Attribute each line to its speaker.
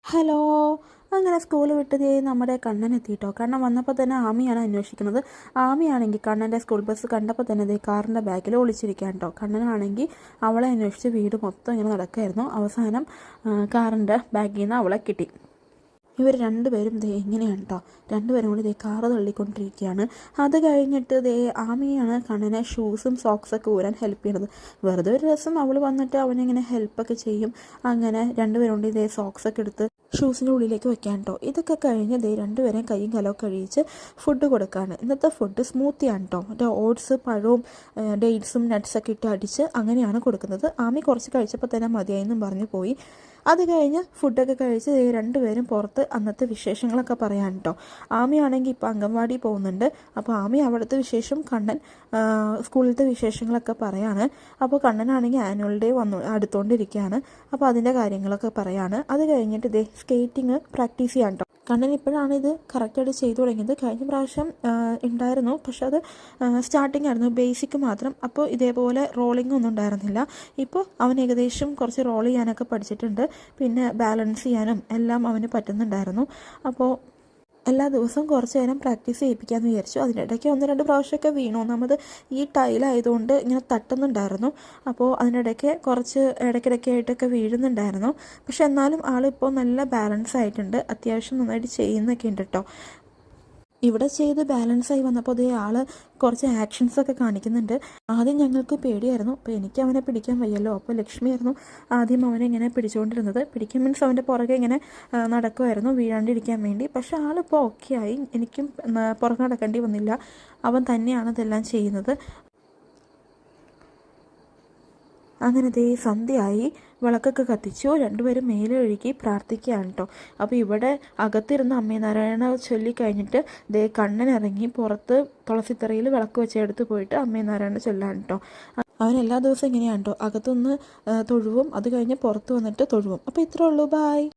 Speaker 1: Hello. അങ്ങനെ school വിട്ട് നമ്മുടെ കണ്ണൻ എത്തിയിട്ടോ. കണ്ണൻ വന്നപ്പോൾ തന്നെ ആമിയാണ് അന്വേഷിക്കുന്നത്. ആമിയാണെങ്കിൽ കണ്ണൻ്റെ സ്കൂൾ ബസ് കണ്ടപ്പോൾ തന്നെ കാറിൻ്റെ ബാക്കിൽ ഒളിച്ചിരിക്കാൻ കേട്ടോ. കണ്ണനാണെങ്കിൽ അവളെ അന്വേഷിച്ച് വീട് മൊത്തം ഇങ്ങനെ നടക്കായിരുന്നു. അവസാനം കാറിൻ്റെ ബാഗിൽ നിന്ന് അവളെ കിട്ടി. ഇവർ രണ്ടുപേരും എങ്ങനെയാണ് കേട്ടോ, രണ്ടുപേരും കൂടി കാറ് തള്ളിക്കൊണ്ടിരിക്കുകയാണ്. അത് കഴിഞ്ഞിട്ട് ആമിയാണ് കണ്ണനെ ഷൂസും സോക്സൊക്കെ ഊരാൻ ഹെൽപ്പ് ചെയ്യുന്നത്. വെറുതെ ഒരു രസം അവൾ വന്നിട്ട് അവനിങ്ങനെ ഹെൽപ്പൊക്കെ ചെയ്യും. അങ്ങനെ രണ്ടുപേരും കൂടി സോക്സൊക്കെ എടുത്ത് ഷൂസിൻ്റെ ഉള്ളിലേക്ക് വെക്കാൻ കേട്ടോ. ഇതൊക്കെ കഴിഞ്ഞ് രണ്ടുപേരെയും കൈയും കലമൊക്കെ കഴിച്ച് ഫുഡ് കൊടുക്കുകയാണ്. ഇന്നത്തെ ഫുഡ് സ്മൂത്തിയാണ് കേട്ടോ. മറ്റേ ഓട്സ്, പഴവും ഡേറ്റ്സും നട്ട്സൊക്കെ ഇട്ട് അടിച്ച് അങ്ങനെയാണ് കൊടുക്കുന്നത്. ആമി കുറച്ച് കഴിച്ചപ്പോൾ തന്നെ മതിയായെന്നും പറഞ്ഞു പോയി. അത് കഴിഞ്ഞ് ഫുഡൊക്കെ കഴിച്ച് രണ്ടുപേരും പുറത്ത് അന്നത്തെ വിശേഷങ്ങളൊക്കെ പറയാൻ കേട്ടോ. ആമിയാണെങ്കിൽ ഇപ്പോൾ അംഗൻവാടി പോകുന്നുണ്ട്. അപ്പോൾ ആമി അവിടുത്തെ വിശേഷം, കണ്ണൻ സ്കൂളിലത്തെ വിശേഷങ്ങളൊക്കെ പറയാണ്. അപ്പോൾ കണ്ണനാണെങ്കിൽ ആനുവൽ ഡേ അടുത്തുകൊണ്ടിരിക്കുകയാണ്. അപ്പോൾ അതിൻ്റെ കാര്യങ്ങളൊക്കെ പറയാണ്. അത് കഴിഞ്ഞിട്ട് സ്കേറ്റിങ് പ്രാക്ടീസ് ചെയ്യാൻ കേട്ടോ. കണ്ണൻ ഇപ്പോഴാണ് ഇത് കറക്റ്റായിട്ട് ചെയ്തു തുടങ്ങിയത്. കഴിഞ്ഞ പ്രാവശ്യം ഉണ്ടായിരുന്നു, പക്ഷെ അത് സ്റ്റാർട്ടിങ് ആയിരുന്നു, ബേസിക് മാത്രം. അപ്പോൾ ഇതേപോലെ റോളിംഗ് ഒന്നും ഉണ്ടായിരുന്നില്ല. ഇപ്പോൾ അവൻ ഏകദേശം കുറച്ച് റോൾ ചെയ്യാനൊക്കെ പഠിച്ചിട്ടുണ്ട്. പിന്നെ ബാലൻസ് ചെയ്യാനും എല്ലാം അവന് പറ്റുന്നുണ്ടായിരുന്നു. അപ്പോൾ എല്ലാ ദിവസവും കുറച്ച് നേരം പ്രാക്ടീസ് ചെയ്യിപ്പിക്കാമെന്ന് വിചാരിച്ചു. അതിനിടയ്ക്ക് 1-2 പ്രാവശ്യമൊക്കെ വീണു. ഒന്നാമത് ഈ ടൈലായതുകൊണ്ട് ഇങ്ങനെ തട്ടുന്നുണ്ടായിരുന്നു. അപ്പോൾ അതിനിടയ്ക്ക് കുറച്ച് ഇടയ്ക്കിടയ്ക്കായിട്ടൊക്കെ വീഴുന്നുണ്ടായിരുന്നു. പക്ഷെ എന്നാലും ആളിപ്പോൾ നല്ല ബാലൻസ് ആയിട്ടുണ്ട്. അത്യാവശ്യം നന്നായിട്ട് ചെയ്യുന്നൊക്കെ ഉണ്ട് കേട്ടോ. ഇവിടെ ചെയ്ത് ബാലൻസായി വന്നപ്പോൾ ആൾ കുറച്ച് ആക്ഷൻസൊക്കെ കാണിക്കുന്നുണ്ട്. ആദ്യം ഞങ്ങൾക്ക് പേടിയായിരുന്നു. അപ്പോൾ എനിക്ക് അവനെ പിടിക്കാൻ വയ്യല്ലോ. അപ്പോൾ ലക്ഷ്മിയായിരുന്നു ആദ്യം അവനെ ഇങ്ങനെ പിടിച്ചുകൊണ്ടിരുന്നത്. പിടിക്കാൻ മീൻസ് അവൻ്റെ പുറകെ ഇങ്ങനെ നടക്കുമായിരുന്നു വീഴാണ്ടിരിക്കാൻ വേണ്ടി. പക്ഷേ ആളിപ്പോൾ ഓക്കെ ആയി. എനിക്കും പുറകെ നടക്കേണ്ടി വന്നില്ല. അവൻ തന്നെയാണ് ഇതെല്ലാം ചെയ്യുന്നത്. അങ്ങനെ സന്ധ്യയായി, വിളക്കൊക്കെ കത്തിച്ചു. രണ്ടുപേരും മേലെ ഒഴുകി പ്രാർത്ഥിക്കുകയാണ് കേട്ടോ. അപ്പോൾ ഇവിടെ അകത്തിരുന്ന് അമ്മേ നാരായണ ചൊല്ലിക്കഴിഞ്ഞിട്ട് കണ്ണൻ ഇറങ്ങി പുറത്ത് തുളസിത്തറയിൽ വിളക്ക് വെച്ചെടുത്ത് പോയിട്ട് അമ്മേ നാരായണ ചൊല്ലാണ് കേട്ടോ. അവൻ എല്ലാ ദിവസവും ഇങ്ങനെയാണ് കേട്ടോ. അകത്തുനിന്ന് തൊഴുവും, അത് കഴിഞ്ഞ് പുറത്ത് വന്നിട്ട് തൊഴുവും. അപ്പോൾ ഇത്രേ ഉള്ളൂ. ബായ്.